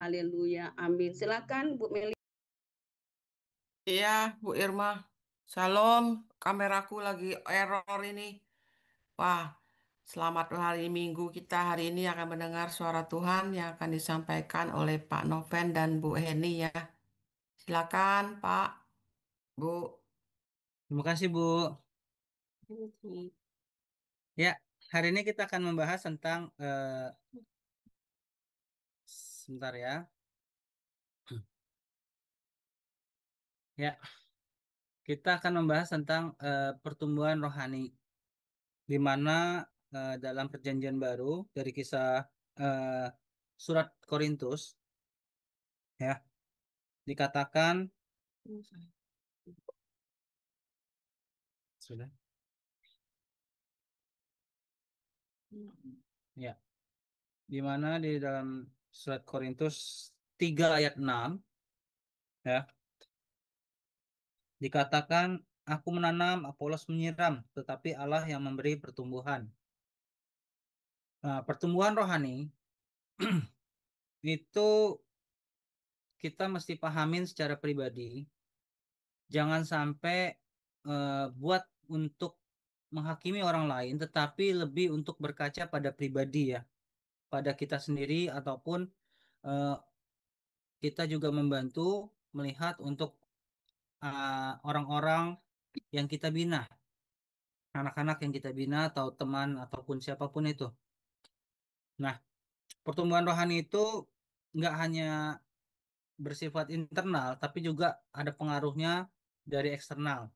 Haleluya. Amin. Silakan Bu Meli. Iya, Bu Irma. Shalom, kameraku lagi error ini. Wah, selamat hari Minggu kita hari ini akan mendengar suara Tuhan yang akan disampaikan oleh Pak Noven dan Bu Heni ya. Silakan Pak, Bu. Terima kasih, Bu. Ya, hari ini kita akan membahas tentang sebentar ya. Ya, kita akan membahas tentang pertumbuhan rohani, di mana dalam Perjanjian Baru dari kisah eh, surat Korintus, ya, dikatakan sudah, ya, di mana di dalam surat Korintus 3 ayat 6, ya, dikatakan aku menanam, Apolos menyiram, tetapi Allah yang memberi pertumbuhan. Nah, pertumbuhan rohani itu kita mesti pahamin secara pribadi. Jangan sampai buat untuk menghakimi orang lain, tetapi lebih untuk berkaca pada pribadi ya, pada kita sendiri ataupun eh, kita juga membantu melihat untuk orang-orang yang kita bina, anak-anak yang kita bina atau teman ataupun siapapun itu. Nah, pertumbuhan rohani itu nggak hanya bersifat internal, tapi juga ada pengaruhnya dari eksternal.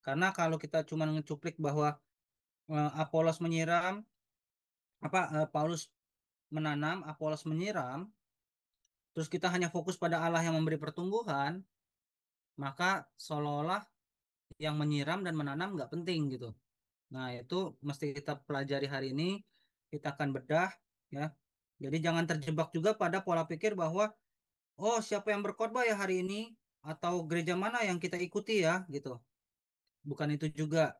Karena kalau kita cuma ngecuplik bahwa Apolos menyiram, Paulus menanam, Apolos menyiram, terus kita hanya fokus pada Allah yang memberi pertumbuhan, maka seolah-olah yang menyiram dan menanam nggak penting gitu. Nah, itu mesti kita pelajari hari ini, kita akan bedah ya. Jadi jangan terjebak juga pada pola pikir bahwa oh siapa yang berkhotbah ya hari ini atau gereja mana yang kita ikuti ya gitu. Bukan itu juga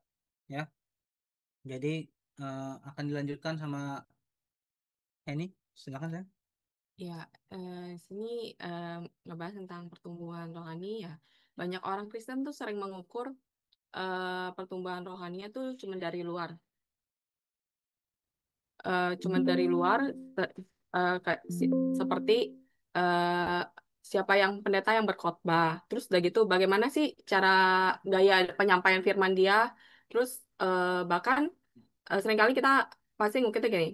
ya. Jadi akan dilanjutkan sama Henny. Silakan saya. Ya, sini ngebahas tentang pertumbuhan rohani ya. Banyak orang Kristen tuh sering mengukur pertumbuhan rohaninya tuh cuma dari luar. Cuma dari luar, seperti eh, siapa yang pendeta yang berkhotbah. Terus udah gitu, bagaimana sih cara gaya penyampaian firman dia. Terus bahkan seringkali kita pasti ngukirnya gini,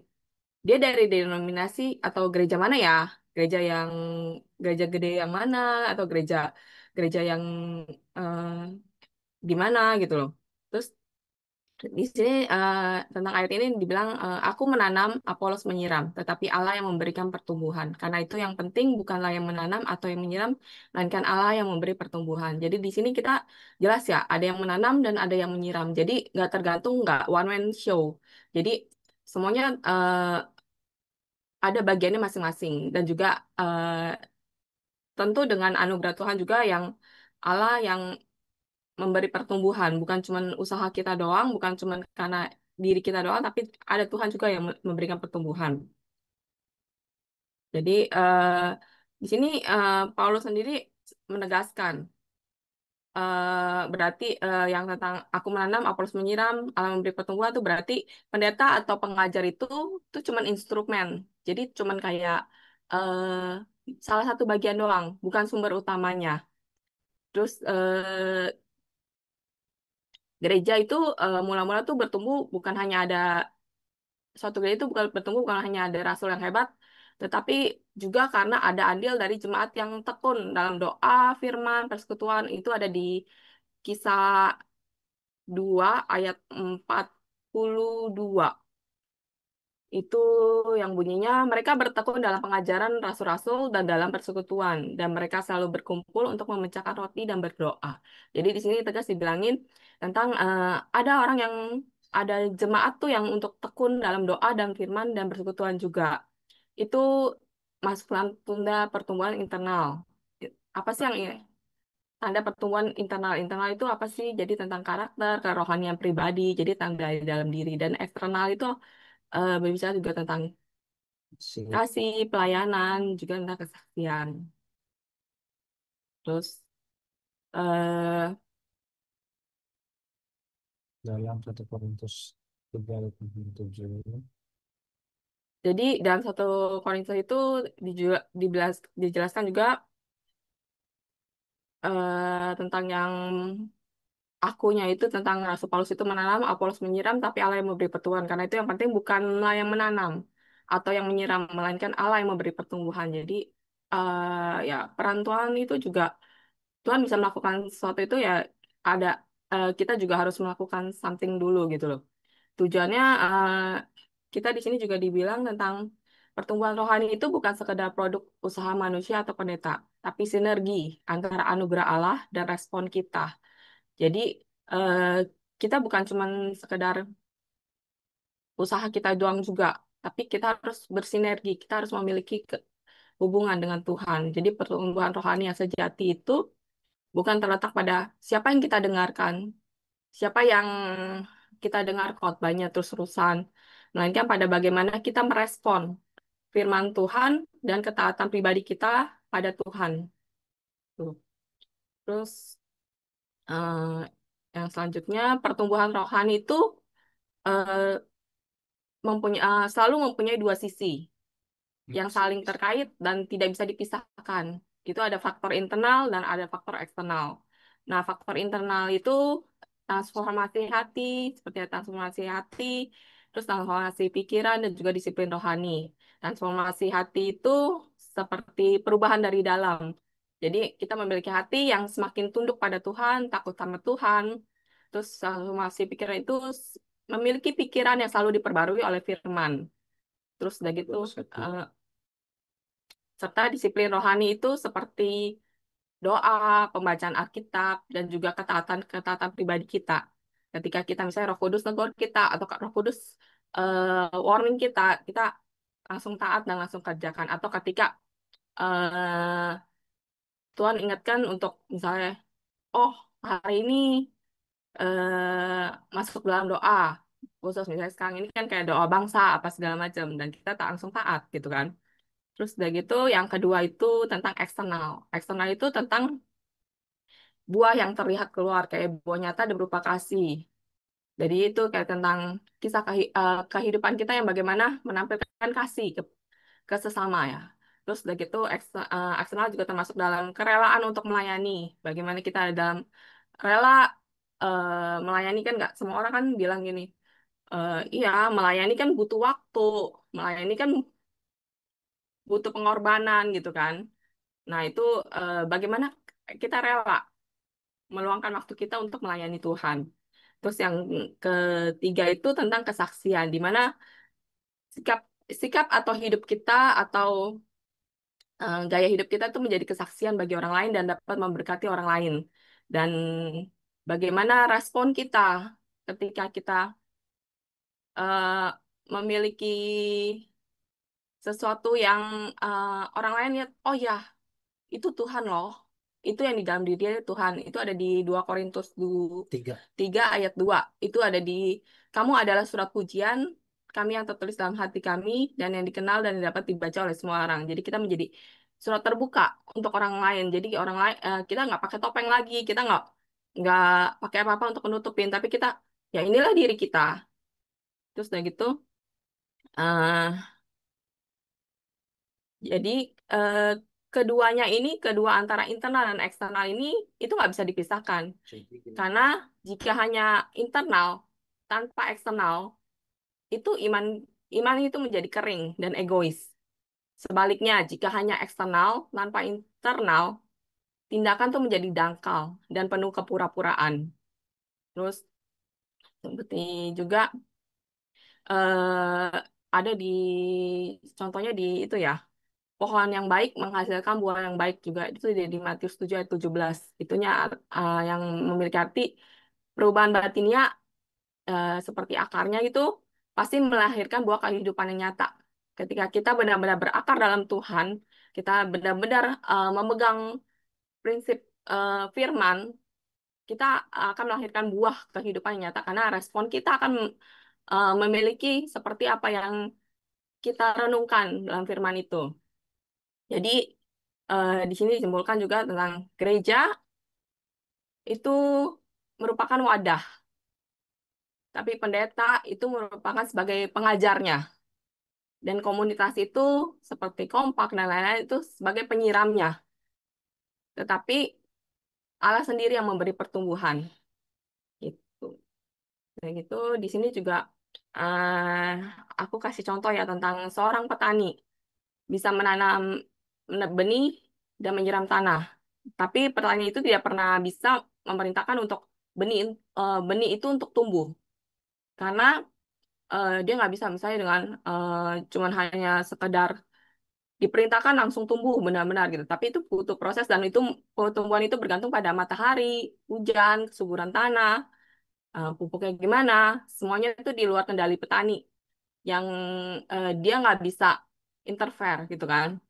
dia dari denominasi atau gereja mana ya? Gereja yang gereja gede yang mana atau gereja gereja yang eh, gimana gitu loh. Terus di sini tentang ayat ini dibilang aku menanam, Apolos menyiram, tetapi Allah yang memberikan pertumbuhan. Karena itu yang penting bukanlah yang menanam atau yang menyiram, melainkan Allah yang memberi pertumbuhan. Jadi di sini kita jelas ya, ada yang menanam dan ada yang menyiram. Jadi nggak tergantung, nggak one man show. Jadi semuanya ada bagiannya masing-masing dan juga tentu dengan anugerah Tuhan juga yang Allah yang memberi pertumbuhan, bukan cuma usaha kita doang, bukan cuma karena diri kita doang, tapi ada Tuhan juga yang memberikan pertumbuhan. Jadi di sini Paulus sendiri menegaskan berarti yang tentang aku menanam, Apolos menyiram, Allah memberi pertumbuhan itu berarti pendeta atau pengajar itu cuma instrumen. Jadi cuma kayak salah satu bagian doang, bukan sumber utamanya. Terus gereja itu mula-mula tuh bertumbuh bukan hanya ada suatu gereja itu bukan bertumbuh bukan hanya ada rasul yang hebat, tetapi juga karena ada andil dari jemaat yang tekun dalam doa, firman, persekutuan itu ada di Kisah 2 ayat 42. Itu yang bunyinya mereka bertekun dalam pengajaran rasul-rasul dan dalam persekutuan dan mereka selalu berkumpul untuk memecahkan roti dan berdoa. Jadi di sini tegas dibilangin tentang ada orang yang ada jemaat tuh yang untuk tekun dalam doa dan firman dan persekutuan juga. Itu masuk dalam tanda pertumbuhan internal. Apa sih yang ini? Tanda pertumbuhan internal. Internal itu apa sih? Jadi tentang karakter, kerohanian pribadi, jadi tanda di dalam diri. Dan eksternal itu berbicara juga tentang Sip. kasih, pelayanan, juga tentang kesaksian. Terus eh Dalam 1 Korintus 3:7. jadi dalam 1 Korintus itu dijelaskan juga tentang yang akunya itu tentang Rasul Paulus itu menanam, Apolos menyiram, tapi Allah yang memberi pertumbuhan. Karena itu yang penting bukanlah yang menanam atau yang menyiram, melainkan Allah yang memberi pertumbuhan. Jadi ya peran Tuhan itu juga Tuhan bisa melakukan sesuatu itu ya ada kita juga harus melakukan something dulu gitu loh. Tujuannya kita di sini juga dibilang tentang pertumbuhan rohani itu bukan sekedar produk usaha manusia atau pendeta, tapi sinergi antara anugerah Allah dan respon kita. Jadi eh, kita bukan cuma sekedar usaha kita doang juga, tapi kita harus bersinergi, kita harus memiliki hubungan dengan Tuhan. Jadi pertumbuhan rohani yang sejati itu bukan terletak pada siapa yang kita dengarkan, siapa yang kita dengar khotbahnya terus-terusan, melainkan pada bagaimana kita merespon firman Tuhan dan ketaatan pribadi kita pada Tuhan. Tuh. Terus eh, yang selanjutnya pertumbuhan rohani itu eh, selalu mempunyai dua sisi yang saling terkait dan tidak bisa dipisahkan. Itu ada faktor internal dan ada faktor eksternal. Nah, faktor internal itu transformasi hati, seperti transformasi hati, terus transformasi pikiran dan juga disiplin rohani. Transformasi hati itu seperti perubahan dari dalam. Jadi kita memiliki hati yang semakin tunduk pada Tuhan, takut sama Tuhan. Terus transformasi pikiran itu memiliki pikiran yang selalu diperbarui oleh firman. Terus udah gitu, eh, serta disiplin rohani itu seperti doa, pembacaan Alkitab, dan juga ketaatan pribadi kita. Ketika kita misalnya Roh Kudus negur kita atau Roh Kudus warning kita, kita langsung taat dan langsung kerjakan. Atau ketika eh, Tuhan ingatkan untuk misalnya, oh hari ini masuk dalam doa khusus misalnya sekarang ini kan kayak doa bangsa apa segala macam dan kita tak langsung taat gitu kan. Terus udah gitu, yang kedua itu tentang eksternal. Eksternal itu tentang buah yang terlihat keluar, kayak buah nyata dan berupa kasih. Jadi itu kayak tentang kisah kehidupan kita yang bagaimana menampilkan kasih ke sesama ya. Terus udah gitu, eksternal juga termasuk dalam kerelaan untuk melayani. Bagaimana kita dalam rela melayani kan nggak semua orang kan bilang gini, iya melayani kan butuh waktu, melayani kan butuh pengorbanan gitu kan. Nah, itu bagaimana kita rela meluangkan waktu kita untuk melayani Tuhan. Terus yang ketiga itu tentang kesaksian, di mana sikap sikap atau hidup kita atau gaya hidup kita itu menjadi kesaksian bagi orang lain dan dapat memberkati orang lain. Dan bagaimana respon kita ketika kita eh, memiliki sesuatu yang orang lain lihat, oh ya itu Tuhan loh. Itu yang di dalam diri dia Tuhan. Itu ada di 2 Korintus 3. 3 ayat 2. Itu ada di kamu adalah surat pujian kami yang tertulis dalam hati kami dan yang dikenal dan dapat dibaca oleh semua orang. Jadi kita menjadi surat terbuka untuk orang lain. Jadi orang lain kita nggak pakai topeng lagi, kita nggak pakai apa-apa untuk menutupin, tapi kita ya inilah diri kita. Terus udah gitu eh jadi eh, keduanya ini, kedua antara internal dan eksternal ini, itu nggak bisa dipisahkan. Karena jika hanya internal tanpa eksternal, itu iman itu menjadi kering dan egois. Sebaliknya, jika hanya eksternal tanpa internal, tindakan tuh menjadi dangkal dan penuh kepura-puraan. Terus seperti juga eh, ada di contohnya di itu ya. Pohon yang baik menghasilkan buah yang baik juga. Itu di Matius 7 ayat 17. Itunya yang memiliki arti perubahan batinnya seperti akarnya itu pasti melahirkan buah kehidupan yang nyata. Ketika kita benar-benar berakar dalam Tuhan, kita benar-benar memegang prinsip firman, kita akan melahirkan buah kehidupan yang nyata karena respon kita akan memiliki seperti apa yang kita renungkan dalam firman itu. Jadi di sini disimpulkan juga tentang gereja itu merupakan wadah, tapi pendeta itu merupakan sebagai pengajarnya. Dan komunitas itu seperti kompak dan lain-lain itu sebagai penyiramnya. Tetapi Allah sendiri yang memberi pertumbuhan. Gitu. Dan gitu di sini juga eh, aku kasih contoh ya tentang seorang petani bisa menanam benih dan menyiram tanah. Tapi petani itu tidak pernah bisa memerintahkan untuk benih itu untuk tumbuh. Karena dia nggak bisa misalnya dengan cuman hanya sekedar diperintahkan langsung tumbuh benar-benar gitu. Tapi itu butuh proses dan itu pertumbuhan itu bergantung pada matahari, hujan, kesuburan tanah, pupuknya gimana. Semuanya itu di luar kendali petani yang dia nggak bisa interfere gitu kan.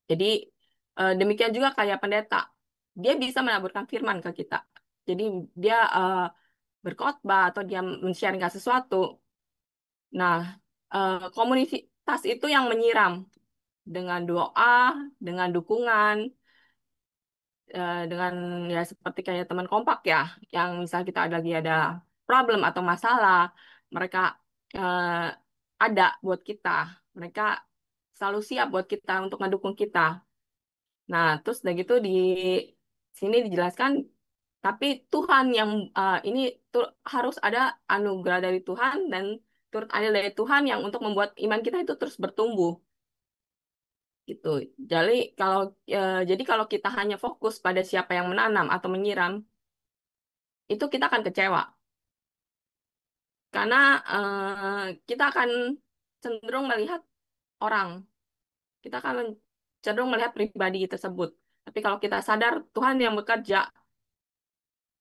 Jadi demikian juga kayak pendeta, dia bisa menaburkan firman ke kita. Jadi dia berkhotbah atau dia men-sharingkan sesuatu. Nah, komunitas itu yang menyiram dengan doa, dengan dukungan, dengan ya seperti kayak teman kompak ya, yang misal kita lagi ada problem atau masalah, mereka eh, ada buat kita, mereka selalu siap buat kita untuk ngedukung kita. Nah, terus udah gitu di sini dijelaskan, tapi Tuhan yang ini tuh harus ada anugerah dari Tuhan dan turut ada dari Tuhan yang untuk membuat iman kita itu terus bertumbuh. Gitu. Kalau jadi kalau kita hanya fokus pada siapa yang menanam atau menyiram, itu kita akan kecewa karena kita akan cenderung melihat orang, kita akan cenderung melihat pribadi tersebut. Tapi kalau kita sadar Tuhan yang bekerja,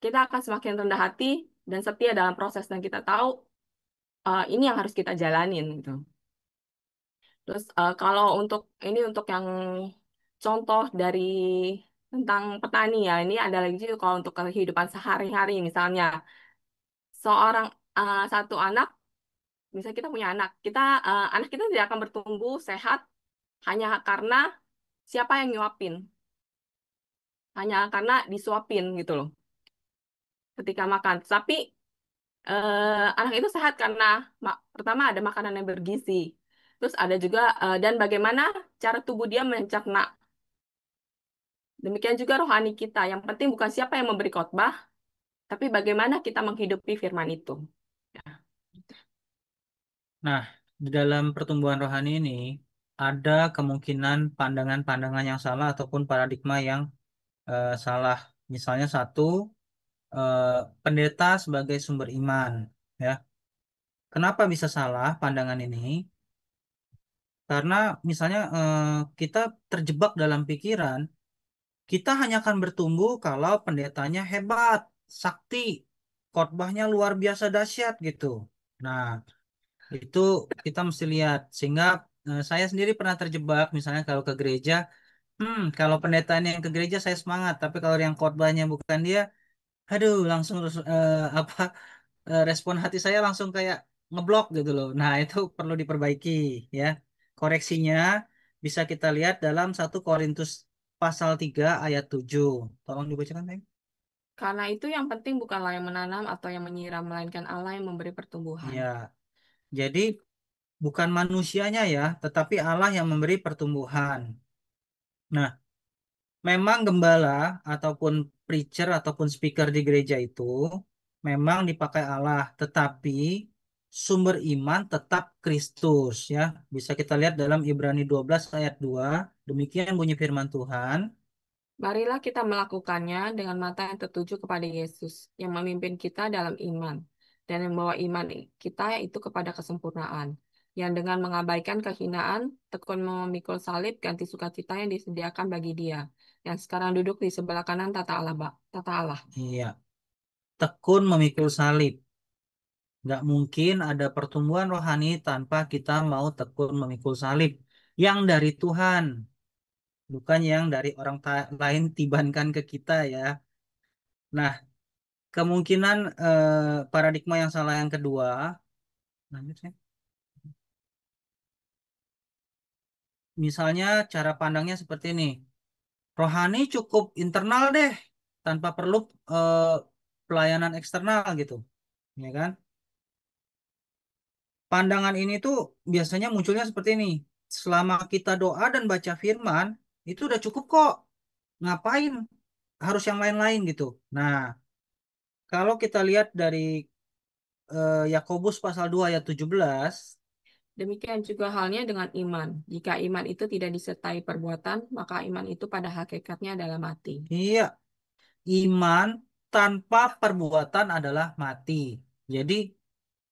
kita akan semakin rendah hati dan setia dalam proses dan kita tahu ini yang harus kita jalanin gitu. Terus kalau untuk yang contoh dari tentang petani ya, ini ada lagi juga kalau untuk kehidupan sehari-hari misalnya satu anak, misalnya kita punya anak kita tidak akan bertumbuh sehat hanya karena siapa yang nyuapin, hanya karena disuapin gitu loh ketika makan. Tapi anak itu sehat karena pertama ada makanan yang bergizi, terus ada juga dan bagaimana cara tubuh dia mencerna. Demikian juga rohani kita. Yang penting bukan siapa yang memberi khotbah, tapi bagaimana kita menghidupi firman itu. Ya. Nah, di dalam pertumbuhan rohani ini ada kemungkinan pandangan-pandangan yang salah ataupun paradigma yang salah. Misalnya satu, eh, pendeta sebagai sumber iman, ya. Kenapa bisa salah pandangan ini? Karena misalnya kita terjebak dalam pikiran, kita hanya akan bertumbuh kalau pendetanya hebat, sakti, khotbahnya luar biasa dahsyat gitu. Nah, itu kita mesti lihat. Sehingga saya sendiri pernah terjebak, misalnya kalau ke gereja, kalau pendetanya yang ke gereja saya semangat, tapi kalau yang khotbahnya bukan dia, aduh langsung respon hati saya langsung kayak ngeblok gitu loh. Nah, itu perlu diperbaiki ya. Koreksinya bisa kita lihat dalam 1 Korintus pasal 3 ayat 7. Tolong dibacakan, Teng. Karena itu yang penting bukanlah yang menanam atau yang menyiram, melainkan Allah yang memberi pertumbuhan. Ya. Jadi bukan manusianya ya, tetapi Allah yang memberi pertumbuhan. Nah, memang gembala ataupun preacher ataupun speaker di gereja itu memang dipakai Allah, tetapi sumber iman tetap Kristus ya. Bisa kita lihat dalam Ibrani 12 ayat 2. Demikian bunyi firman Tuhan. Marilah kita melakukannya dengan mata yang tertuju kepada Yesus, yang memimpin kita dalam iman, dan yang membawa iman kita itu kepada kesempurnaan, yang dengan mengabaikan kehinaan, tekun memikul salib, ganti sukacita yang disediakan bagi dia, yang sekarang duduk di sebelah kanan tata Allah. Iya, tekun memikul salib. Nggak mungkin ada pertumbuhan rohani tanpa kita mau tekun memikul salib yang dari Tuhan, bukan yang dari orang lain tibankan ke kita ya. Nah, kemungkinan paradigma yang salah yang kedua, lanjut ya. misalnya cara pandangnya seperti ini. Rohani cukup internal deh, tanpa perlu eh, pelayanan eksternal gitu, ya kan? Pandangan ini tuh biasanya munculnya seperti ini. Selama kita doa dan baca firman, itu udah cukup kok. Ngapain harus yang lain-lain gitu. Nah, kalau kita lihat dari Yakobus pasal 2 ayat 17, Demikian juga halnya dengan iman. Jika iman itu tidak disertai perbuatan, maka iman itu pada hakikatnya adalah mati. iya, iman tanpa perbuatan adalah mati. Jadi,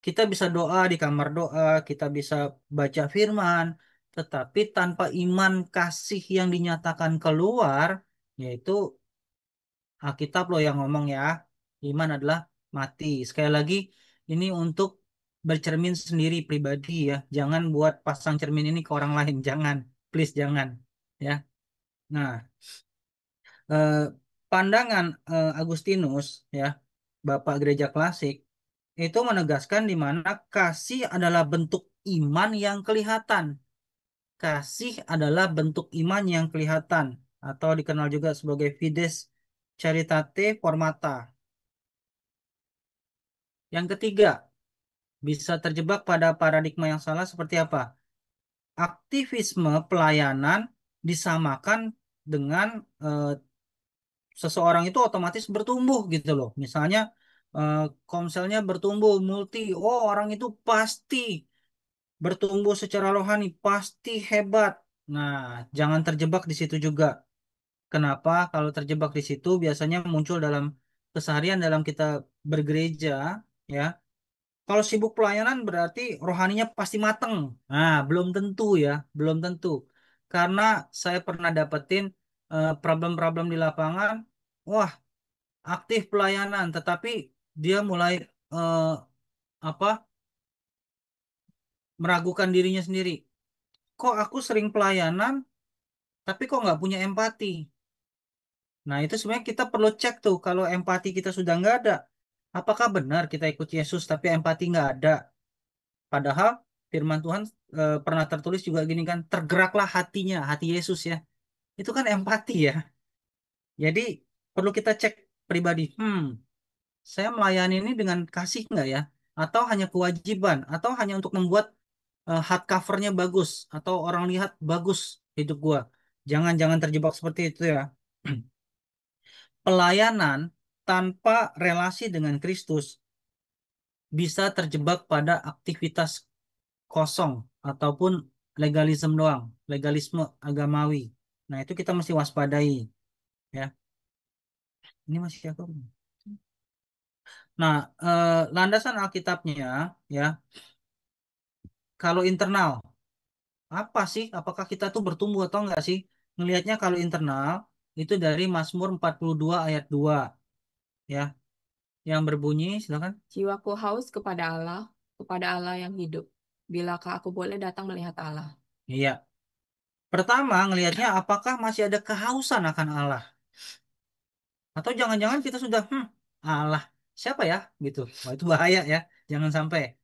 kita bisa doa di kamar doa, kita bisa baca firman, tetapi tanpa iman kasih yang dinyatakan keluar, yaitu Alkitab loh yang ngomong ya, iman adalah mati. Sekali lagi, ini untuk bercermin sendiri pribadi ya. Jangan buat pasang cermin ini ke orang lain, jangan. Please jangan. Ya. Nah, eh, pandangan Agustinus ya, Bapak Gereja Klasik, itu menegaskan di mana kasih adalah bentuk iman yang kelihatan. Kasih adalah bentuk iman yang kelihatan atau dikenal juga sebagai fides charitate formata. Yang ketiga, bisa terjebak pada paradigma yang salah seperti apa? Aktivisme pelayanan disamakan dengan seseorang itu otomatis bertumbuh gitu loh. Misalnya komselnya bertumbuh multi, oh orang itu pasti bertumbuh secara rohani, pasti hebat. Nah, jangan terjebak di situ juga. Kenapa? Kalau terjebak di situ biasanya muncul dalam keseharian dalam kita bergereja, ya. Kalau sibuk pelayanan berarti rohaninya pasti mateng. Nah, belum tentu ya, belum tentu. Karena saya pernah dapetin problem-problem di lapangan, wah, aktif pelayanan, tetapi dia mulai eh, apa? Meragukan dirinya sendiri. Kok aku sering pelayanan, tapi kok nggak punya empati? Nah, itu sebenarnya kita perlu cek tuh kalau empati kita sudah nggak ada. Apakah benar kita ikut Yesus tapi empati nggak ada? Padahal firman Tuhan pernah tertulis juga gini kan, tergeraklah hatinya, hati Yesus ya. Itu kan empati ya. Jadi perlu kita cek pribadi. Saya melayani ini dengan kasih nggak ya? Atau hanya kewajiban? Atau hanya untuk membuat hardcovernya bagus? Atau orang lihat bagus hidup gua? Jangan-jangan terjebak seperti itu ya. Pelayanan tanpa relasi dengan Kristus bisa terjebak pada aktivitas kosong ataupun legalisme doang, legalisme agamawi. Nah, itu kita mesti waspadai ya. Ini masih aku. Nah, landasan Alkitabnya ya, kalau internal apa sih? Apakah kita tuh bertumbuh atau enggak sih? Ngelihatnya kalau internal itu dari Mazmur 42 ayat 2 ya, yang berbunyi silakan. Jiwaku haus kepada Allah yang hidup. Bilakah aku boleh datang melihat Allah? Iya. Pertama, ngelihatnya apakah masih ada kehausan akan Allah? Atau jangan-jangan kita sudah, Allah, siapa ya? Gitu. Wah, itu bahaya ya. Jangan sampai.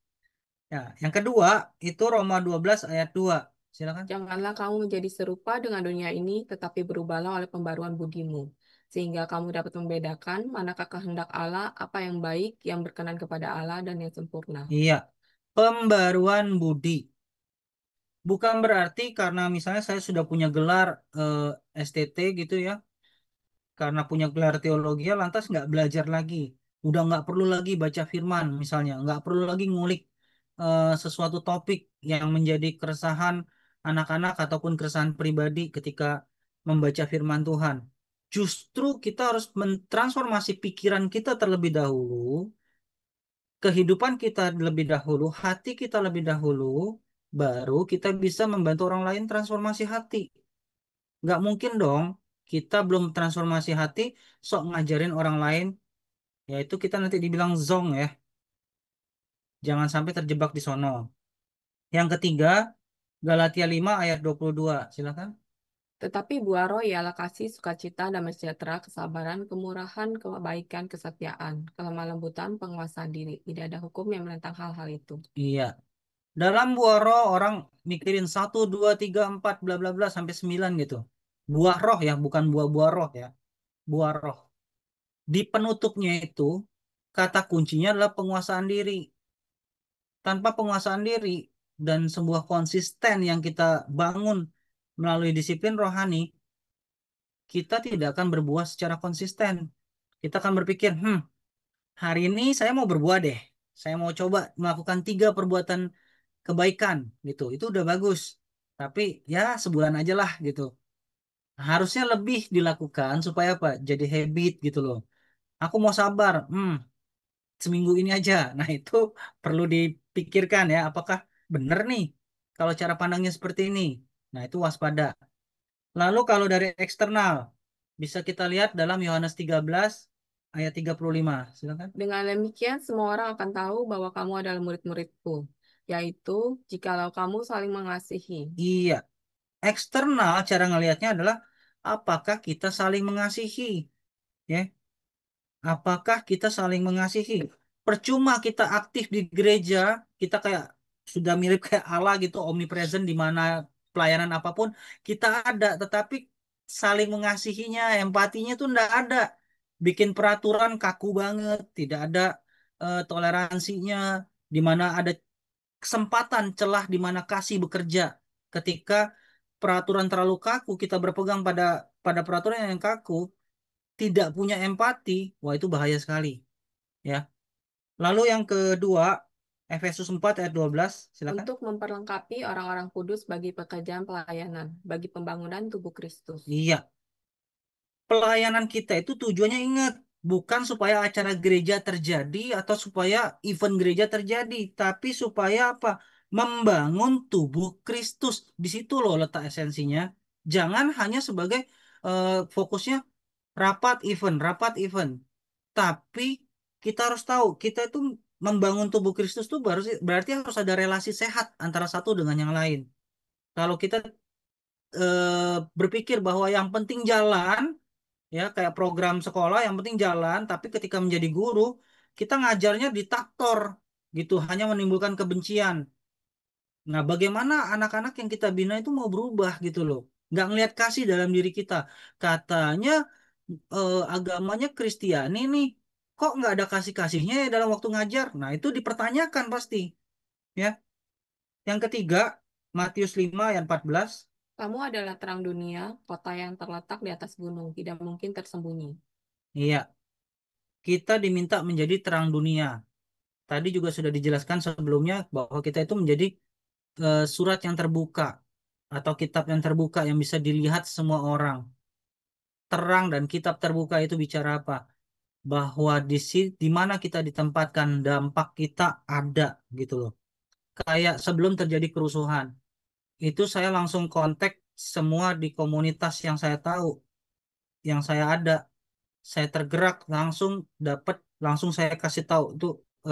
Ya, yang kedua, itu Roma 12 ayat 2. Silakan. Janganlah kamu menjadi serupa dengan dunia ini, tetapi berubahlah oleh pembaruan budimu, sehingga kamu dapat membedakan manakah kehendak Allah, apa yang baik, yang berkenan kepada Allah, dan yang sempurna. Iya. Pembaruan budi. Bukan berarti karena misalnya saya sudah punya gelar STT gitu ya, karena punya gelar teologi ya lantas nggak belajar lagi. Udah nggak perlu lagi baca firman misalnya, nggak perlu lagi ngulik sesuatu topik yang menjadi keresahan anak-anak ataupun keresahan pribadi ketika membaca firman Tuhan. Justru kita harus mentransformasi pikiran kita terlebih dahulu, kehidupan kita lebih dahulu, hati kita lebih dahulu, baru kita bisa membantu orang lain transformasi hati. Nggak mungkin dong kita belum transformasi hati, sok ngajarin orang lain, yaitu kita nanti dibilang zong ya. Jangan sampai terjebak di sono. Yang ketiga, Galatia 5 ayat 22. Silakan. Tetapi buah roh ialah kasih, sukacita, damai sejahtera, kesabaran, kemurahan, kebaikan, kesetiaan, kelemah lembutan, penguasaan diri. Tidak ada hukum yang menentang hal-hal itu. Iya. Dalam buah roh orang mikirin 1, 2, 3, 4 bla bla bla sampai 9 gitu. Buah roh ya, bukan buah-buah roh ya. Buah roh. Di penutupnya itu kata kuncinya adalah penguasaan diri. Tanpa penguasaan diri dan sebuah konsisten yang kita bangun melalui disiplin rohani, kita tidak akan berbuah secara konsisten. Kita akan berpikir, hari ini saya mau berbuah deh. Saya mau coba melakukan 3 perbuatan kebaikan gitu. Itu udah bagus. Tapi ya sebulan aja lah gitu. Harusnya lebih dilakukan supaya apa? Jadi habit gitu loh. Aku mau sabar. Seminggu ini aja. Nah, itu perlu dipikirkan ya, apakah benar nih kalau cara pandangnya seperti ini. Nah, itu waspada. Lalu kalau dari eksternal, bisa kita lihat dalam Yohanes 13 ayat 35. Silakan. Dengan demikian, semua orang akan tahu bahwa kamu adalah murid-muridku, yaitu jikalau kamu saling mengasihi. Iya, eksternal cara ngelihatnya adalah apakah kita saling mengasihi, ya. Apakah kita saling mengasihi? Percuma kita aktif di gereja, kita kayak sudah mirip kayak Allah gitu, omnipresent di mana pelayanan apapun kita ada, tetapi saling mengasihinya, empatinya tuh enggak ada. Bikin peraturan kaku banget, tidak ada toleransinya, di mana ada kesempatan celah di mana kasih bekerja. Ketika peraturan terlalu kaku, kita berpegang pada pada peraturan yang kaku, tidak punya empati, wah itu bahaya sekali, ya. Lalu yang kedua, Efesus 4 ayat 12, silakan. Untuk memperlengkapi orang-orang kudus bagi pekerjaan pelayanan, bagi pembangunan tubuh Kristus. Iya, pelayanan kita itu tujuannya ingat, bukan supaya acara gereja terjadi atau supaya event gereja terjadi, tapi supaya apa? Membangun tubuh Kristus. Di situ loh letak esensinya. Jangan hanya sebagai fokusnya rapat event. Tapi kita harus tahu, kita itu membangun tubuh Kristus itu berarti harus ada relasi sehat antara satu dengan yang lain. Kalau kita berpikir bahwa yang penting jalan, ya kayak program sekolah yang penting jalan, tapi ketika menjadi guru, kita ngajarnya diktator gitu, hanya menimbulkan kebencian. Nah, bagaimana anak-anak yang kita bina itu mau berubah gitu loh. Nggak ngelihat kasih dalam diri kita. Katanya agamanya Kristiani nih, kok nggak ada kasih-kasihnya ya dalam waktu ngajar? Nah, itu dipertanyakan pasti. Ya. Yang ketiga, Matius 5 ayat 14. Kamu adalah terang dunia, kota yang terletak di atas gunung, tidak mungkin tersembunyi. Iya, kita diminta menjadi terang dunia. Tadi juga sudah dijelaskan sebelumnya bahwa kita itu menjadi surat yang terbuka atau kitab yang terbuka yang bisa dilihat semua orang. Terang dan kitab terbuka itu bicara apa? Bahwa di mana kita ditempatkan dampak kita ada gitu loh. Kayak sebelum terjadi kerusuhan, itu saya langsung kontak semua di komunitas yang saya tahu, yang saya ada. Saya tergerak langsung dapat, langsung saya kasih tahu itu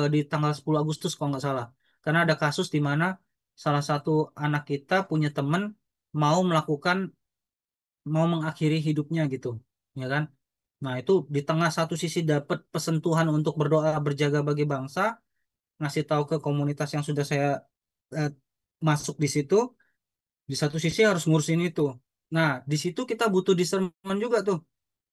di tanggal 10 Agustus kalau nggak salah. Karena ada kasus di mana salah satu anak kita punya teman mau melakukan, mau mengakhiri hidupnya gitu, ya kan? Nah, itu di tengah satu sisi dapat pesentuhan untuk berdoa berjaga bagi bangsa, ngasih tahu ke komunitas yang sudah saya eh, masuk di situ, di satu sisi harus ngurusin itu. Nah, di situ kita butuh discernment juga tuh.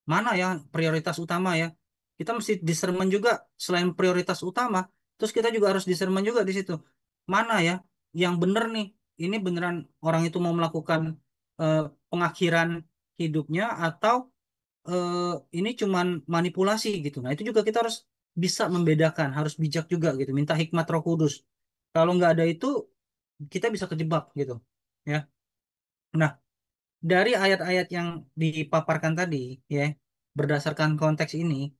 Mana yang prioritas utama ya? Kita mesti discernment juga selain prioritas utama, terus kita juga harus discernment juga di situ. Mana ya yang bener nih? Ini beneran orang itu mau melakukan eh, pengakhiran hidupnya atau eh, ini cuman manipulasi gitu. Nah, itu juga kita harus bisa membedakan, harus bijak juga gitu. Minta hikmat Roh Kudus. Kalau nggak ada itu, kita bisa kejebak gitu. Ya. Nah, dari ayat-ayat yang dipaparkan tadi, ya, berdasarkan konteks ini,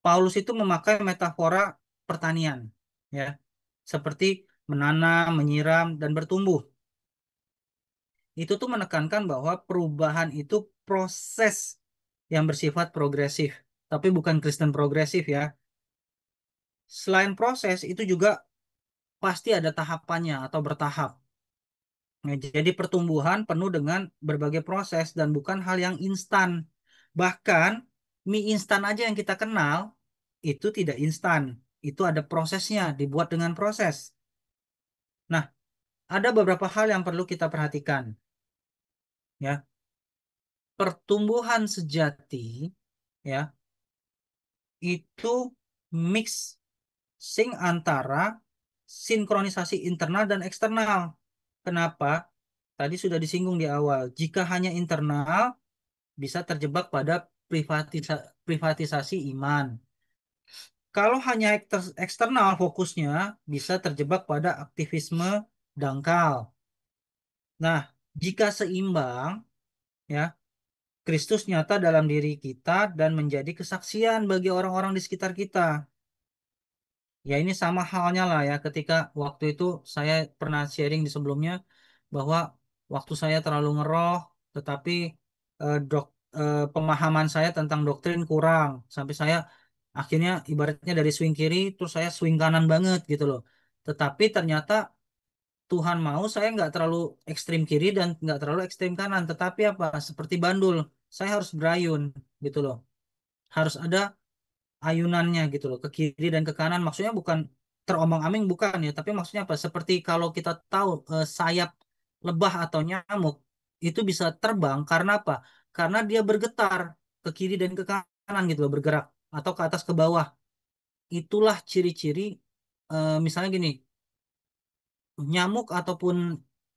Paulus itu memakai metafora pertanian, ya, seperti menanam, menyiram, dan bertumbuh. Itu tuh menekankan bahwa perubahan itu proses yang bersifat progresif, tapi bukan Kristen progresif ya. Selain proses, itu juga pasti ada tahapannya atau bertahap. Nah, jadi pertumbuhan penuh dengan berbagai proses dan bukan hal yang instan. Bahkan mie instan aja yang kita kenal itu tidak instan. Itu ada prosesnya, dibuat dengan proses. Nah, ada beberapa hal yang perlu kita perhatikan. Ya, pertumbuhan sejati ya itu mixing antara sinkronisasi internal dan eksternal. Kenapa? Tadi sudah disinggung di awal. Jika hanya internal, bisa terjebak pada privatisasi iman. Kalau hanya eksternal fokusnya, bisa terjebak pada aktivisme dangkal. Nah, jika seimbang, ya, Kristus nyata dalam diri kita dan menjadi kesaksian bagi orang-orang di sekitar kita. Ya ini sama halnya lah ya ketika waktu itu saya pernah sharing di sebelumnya bahwa waktu saya terlalu ngeroh tetapi pemahaman saya tentang doktrin kurang sampai saya akhirnya ibaratnya dari swing kiri terus saya swing kanan banget gitu loh. Tetapi ternyata Tuhan mau saya nggak terlalu ekstrim kiri dan nggak terlalu ekstrim kanan tetapi apa seperti bandul saya harus berayun gitu loh. Harus ada ayunannya gitu loh ke kiri dan ke kanan maksudnya bukan terombang-ambing bukan ya tapi maksudnya apa seperti kalau kita tahu sayap lebah atau nyamuk itu bisa terbang karena apa karena dia bergetar ke kiri dan ke kanan gitu loh bergerak atau ke atas ke bawah itulah ciri-ciri misalnya gini nyamuk ataupun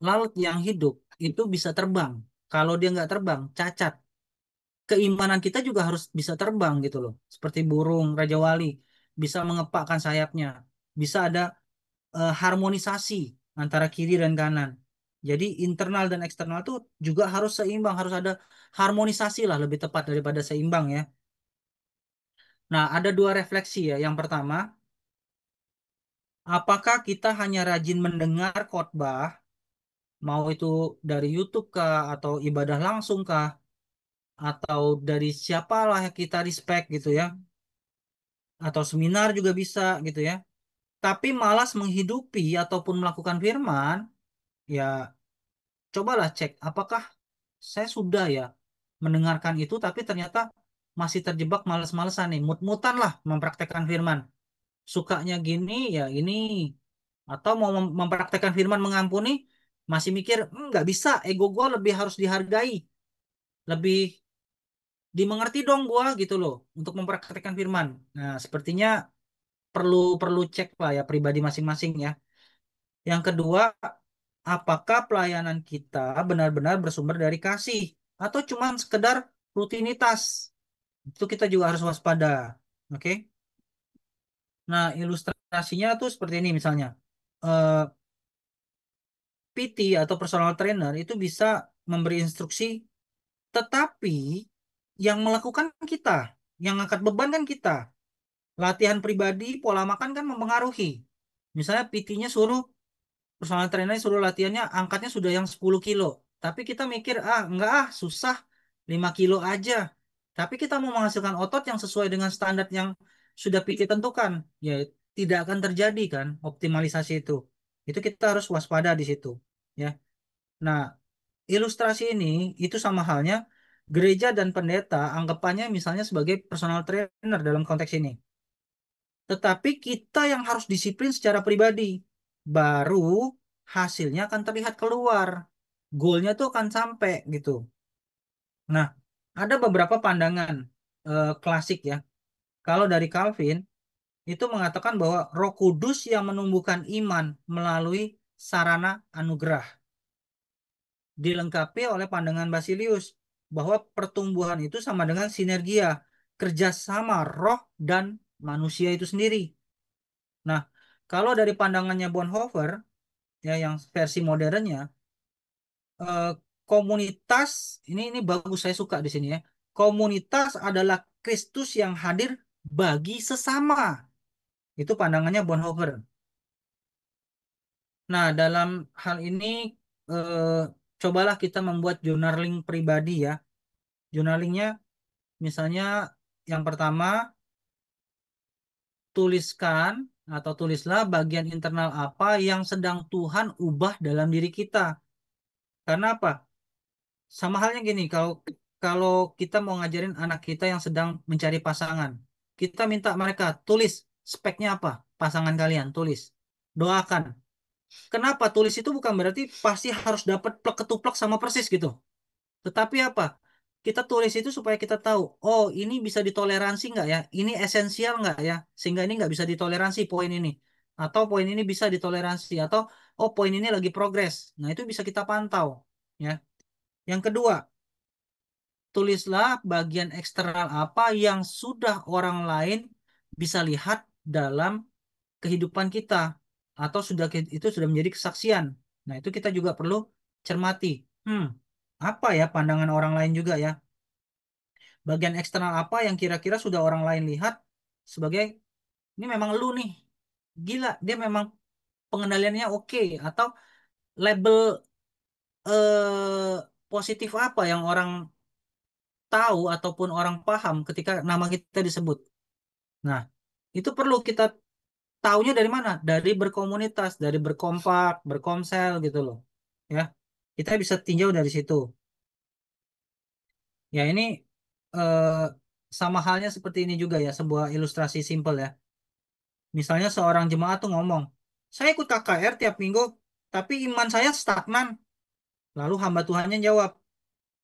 lalat yang hidup itu bisa terbang kalau dia nggak terbang cacat keimanan kita juga harus bisa terbang gitu loh. Seperti burung Raja Wali bisa mengepakkan sayapnya, bisa ada harmonisasi antara kiri dan kanan. Jadi internal dan eksternal tuh juga harus seimbang, harus ada harmonisasi lah lebih tepat daripada seimbang ya. Nah, ada dua refleksi ya. Yang pertama, apakah kita hanya rajin mendengar khotbah, mau itu dari YouTube kah atau ibadah langsung kah, atau dari siapalah yang kita respect gitu ya, atau seminar juga bisa gitu ya. Tapi malas menghidupi ataupun melakukan firman, ya cobalah cek apakah saya sudah ya mendengarkan itu tapi ternyata masih terjebak males-malesan nih, mut-mutan lah mempraktekkan firman. Sukanya gini ya ini atau mau mempraktekkan firman mengampuni masih mikir nggak bisa, ego gue lebih harus dihargai, lebih dimengerti dong gua gitu loh untuk mempraktekkan firman. Nah, sepertinya perlu perlu cek lah ya pribadi masing-masing ya. Yang kedua, apakah pelayanan kita benar-benar bersumber dari kasih atau cuma sekedar rutinitas? Itu kita juga harus waspada. Oke? Nah, ilustrasinya tuh seperti ini misalnya. Eh, PT atau personal trainer itu bisa memberi instruksi, tetapi yang melakukan kita, yang angkat beban kan kita. Latihan pribadi, pola makan kan mempengaruhi. Misalnya PT-nya suruh personal trainer suruh latihannya angkatnya sudah yang 10 kilo. Tapi kita mikir, enggak susah 5 kilo aja. Tapi kita mau menghasilkan otot yang sesuai dengan standar yang sudah PT tentukan. Ya tidak akan terjadi kan optimalisasi itu. Itu kita harus waspada di situ. Ya. Nah, ilustrasi ini itu sama halnya gereja dan pendeta anggapannya misalnya sebagai personal trainer dalam konteks ini. Tetapi kita yang harus disiplin secara pribadi. Baru hasilnya akan terlihat keluar. Goalnya tuh akan sampai gitu. Nah, ada beberapa pandangan klasik ya. Kalau dari Calvin, itu mengatakan bahwa Roh Kudus yang menumbuhkan iman melalui sarana anugerah. Dilengkapi oleh pandangan Basilius, bahwa pertumbuhan itu sama dengan sinergia, kerjasama roh dan manusia itu sendiri. Nah, kalau dari pandangannya Bonhoeffer, ya yang versi modernnya, eh, komunitas ini bagus saya suka di sini ya. Komunitas adalah Kristus yang hadir bagi sesama. Itu pandangannya Bonhoeffer. Nah, dalam hal ini eh, cobalah kita membuat journaling pribadi ya. Journalingnya misalnya yang pertama tuliskan atau tulislah bagian internal apa yang sedang Tuhan ubah dalam diri kita. Karena apa? Sama halnya gini, kalau kalau kita mau ngajarin anak kita yang sedang mencari pasangan, kita minta mereka tulis speknya apa, pasangan kalian tulis, doakan. Kenapa? Tulis itu bukan berarti pasti harus dapat plek ketuplek sama persis gitu. Tetapi apa? Kita tulis itu supaya kita tahu, oh ini bisa ditoleransi nggak ya? Ini esensial nggak ya? Sehingga ini nggak bisa ditoleransi poin ini. Atau poin ini bisa ditoleransi. Atau, oh poin ini lagi progres. Nah itu bisa kita pantau. Ya. Yang kedua, tulislah bagian eksternal apa yang sudah orang lain bisa lihat dalam kehidupan kita. Atau itu sudah menjadi kesaksian. Nah itu kita juga perlu cermati. Hmm, apa ya pandangan orang lain juga ya? Bagian eksternal apa yang kira-kira sudah orang lain lihat sebagai ini memang lu nih gila, dia memang pengendaliannya oke, atau label positif apa yang orang tahu ataupun orang paham ketika nama kita disebut. Nah, itu perlu kita taunya dari mana? Dari berkomunitas, dari berkompak, berkomsel gitu loh. Ya, kita bisa tinjau dari situ. Ya, ini eh, sama halnya seperti ini juga ya, sebuah ilustrasi simpel ya. Misalnya seorang jemaat tuh ngomong, saya ikut KKR tiap minggu, tapi iman saya stagnan. Lalu hamba Tuhannya jawab,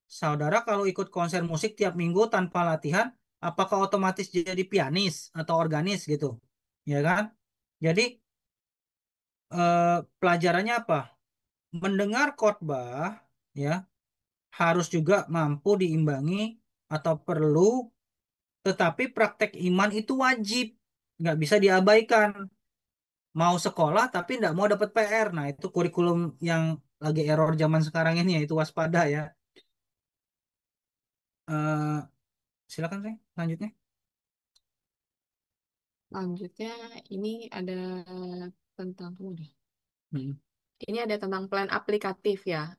saudara kalau ikut konser musik tiap minggu tanpa latihan, apakah otomatis jadi pianis atau organis gitu? Ya kan? Jadi eh, pelajarannya apa? Mendengar khotbah ya harus juga mampu diimbangi atau perlu, tetapi praktek iman itu wajib, nggak bisa diabaikan. Mau sekolah tapi nggak mau dapat PR. Nah, itu kurikulum yang lagi error zaman sekarang ini ya, itu waspada ya. Eh, Silakan sih, lanjutnya. Selanjutnya ini ada tentang Hmm. ini ada tentang plan aplikatif ya.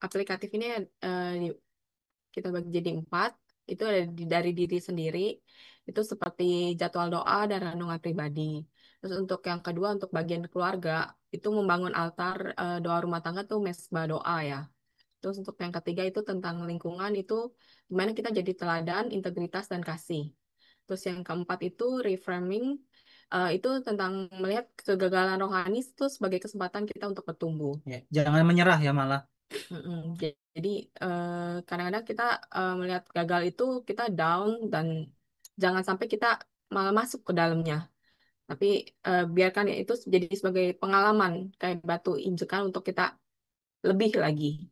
Aplikatif ini kita bagi jadi 4. Itu ada dari diri sendiri. Itu seperti jadwal doa dan renungan pribadi. Terus untuk yang kedua, untuk bagian keluarga, itu membangun altar doa rumah tangga tuh mesbah doa ya. Terus untuk yang ketiga itu tentang lingkungan, itu gimana kita jadi teladan, integritas, dan kasih. Terus yang keempat itu reframing, itu tentang melihat kegagalan rohani itu sebagai kesempatan kita untuk bertumbuh. Ya, jangan menyerah ya malah. Mm-mm. Jadi kadang-kadang kita melihat gagal itu kita down, dan jangan sampai kita malah masuk ke dalamnya. Tapi biarkan ya itu jadi sebagai pengalaman kayak batu injekan untuk kita lebih lagi.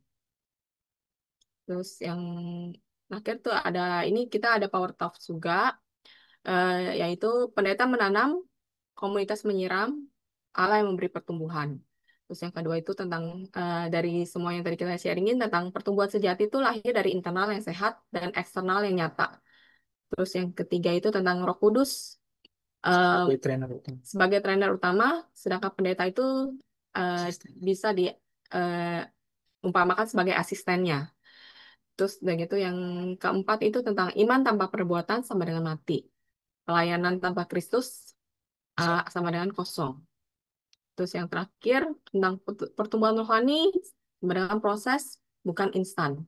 Terus yang terakhir tuh ada ini, kita ada Power Talks juga, yaitu pendeta menanam, komunitas menyiram, Allah yang memberi pertumbuhan. Terus yang kedua itu tentang dari semua yang tadi kita sharingin tentang pertumbuhan sejati itu lahir dari internal yang sehat dan eksternal yang nyata. Terus yang ketiga itu tentang Roh Kudus eh, Sebagai trainer itu. sebagai trainer utama, sedangkan pendeta itu eh, bisa umpamakan sebagai asistennya. Terus udah gitu yang keempat itu tentang iman tanpa perbuatan sama dengan mati. Pelayanan tanpa Kristus sama dengan kosong. Terus yang terakhir tentang pertumbuhan rohani sama dengan proses, bukan instan.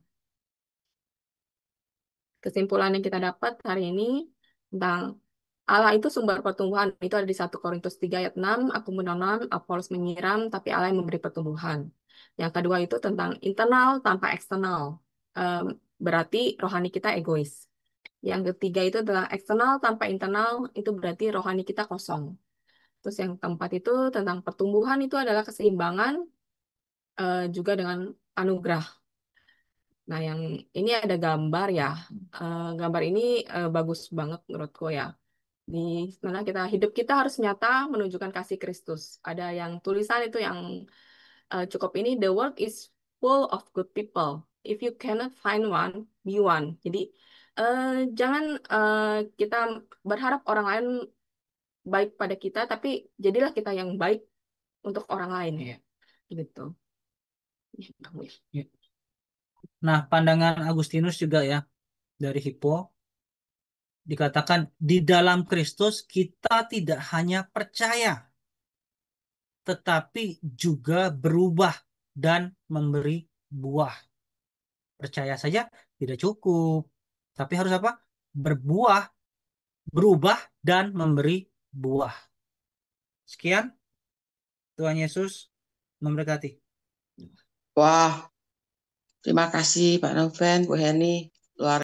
Kesimpulan yang kita dapat hari ini tentang Allah itu sumber pertumbuhan. Itu ada di 1 Korintus 3 ayat 6. Aku menanam, Apolos menyiram, tapi Allah yang memberi pertumbuhan. Yang kedua itu tentang internal tanpa eksternal. Em, Berarti rohani kita egois. Yang ketiga itu tentang eksternal tanpa internal, itu berarti rohani kita kosong. Terus yang keempat itu tentang pertumbuhan, itu adalah keseimbangan juga dengan anugerah. Nah, yang ini ada gambar ya. Gambar ini bagus banget menurutku ya. Di mana hidup kita harus nyata menunjukkan kasih Kristus. Ada yang tulisan itu yang cukup ini, the world is full of good people. If you cannot find one, be one. Jadi eh, jangan kita berharap orang lain baik pada kita, tapi jadilah kita yang baik untuk orang lain. Iya. Gitu. Ya, kamu ya. Iya. Nah, pandangan Agustinus juga ya dari Hippo dikatakan di dalam Kristus kita tidak hanya percaya tetapi juga berubah dan memberi buah. Percaya saja tidak cukup, tapi harus apa? Berbuah, berubah dan memberi buah. Sekian. Tuhan Yesus memberkati. Wah, terima kasih Pak Noven, Bu Heni. Luar